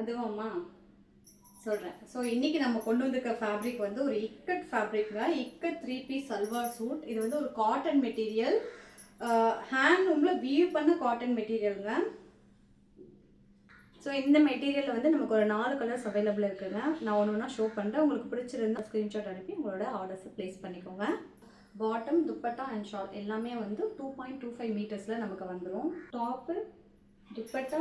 அதுவாம்மா சொல்கிறேன். ஸோ இன்றைக்கி நம்ம கொண்டு வந்திருக்க ஃபேப்ரிக் வந்து ஒரு இக்கட் ஃபேப்ரிக்ங்க. Ikat 3 piece salwar suit. இது வந்து ஒரு காட்டன் மெட்டீரியல், ஹேண்ட்லூமில் வீவ் பண்ண காட்டன் மெட்டீரியலுங்க. ஸோ இந்த மெட்டீரியலில் வந்து நமக்கு ஒரு 4 கலர்ஸ் அவைலபிள் இருக்குதுங்க. நான் ஒன்று ஒன்றா ஷோ பண்ணுறேன். உங்களுக்கு பிடிச்சிருந்தா ஸ்க்ரீன்ஷாட் அனுப்பி உங்களோட ஆர்டர்ஸை ப்ளேஸ் பண்ணிக்கோங்க. பாட்டம், துப்பட்டா அண்ட் ஷால் எல்லாமே வந்து 2.25 மீட்டர்ஸில் நமக்கு வந்துடும். Top, dupatta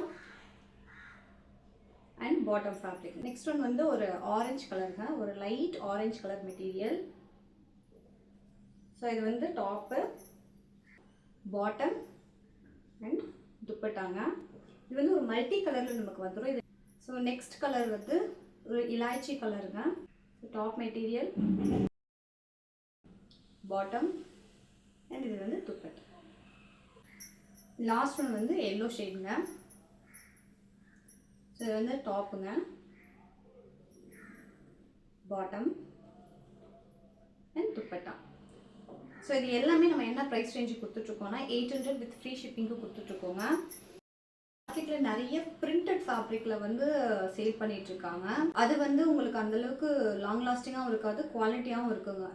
and bottom fabric. Next one வந்து ஒரு ஆரஞ்சு கலருங்க, ஒரு light orange colour material. So இது வந்து டாப்பு, பாட்டம் அண்ட் துப்பட்டாங்க. இது வந்து ஒரு மல்டி கலரில் நமக்கு வந்துடும். இது ஸோ நெக்ஸ்ட் கலர் வந்து ஒரு இலாய்ச்சி கலருங்க. டாப் மெட்டீரியல், பாட்டம் அண்ட் இது வந்து துப்பட்டா. லாஸ்ட் ஒன் வந்து எல்லோ ஷேடுங்க. ஸோ இது வந்து டாப்புங்க, பாட்டம் அண்ட் துப்பட்டா. ஸோ இது எல்லாமே நம்ம என்ன ப்ரைஸ் ரேஞ்சுக்கு கொடுத்துட்ருக்கோம்னா 800 வித் ஃப்ரீ ஷிப்பிங்க்கு கொடுத்துட்ருக்கோங்க. மார்க்கெட்டில் நிறைய பிரிண்டட் ஃபேப்ரிக்கில் வந்து சேல் பண்ணிகிட்ருக்காங்க. அது வந்து உங்களுக்கு அந்தளவுக்கு லாங் லாஸ்டிங்காகவும் இருக்காது, குவாலிட்டியாகவும்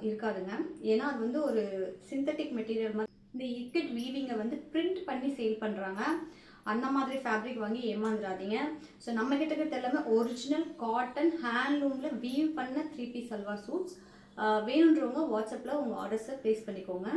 இருக்காதுங்க. ஏன்னா அது வந்து ஒரு சிந்தட்டிக் மெட்டீரியல் மாதிரி. இந்த இக்கட் வீவிங்கை வந்து பிரிண்ட் பண்ணி சேல் பண்ணுறாங்க. அந்த மாதிரி ஃபேப்ரிக் வாங்கி ஏமாந்துடாதீங்க. ஸோ நம்ம கிட்ட இருக்கிறது எல்லாமே ஒரிஜினல் காட்டன் ஹேண்ட்லூமில் வீவ் பண்ண 3 பீஸ் சல்வார் சூட்ஸ். வேணுன்றவங்க வாட்ஸ்அப்பில் உங்கள் ஆர்டர்ஸை ப்ளேஸ் பண்ணிக்கோங்க.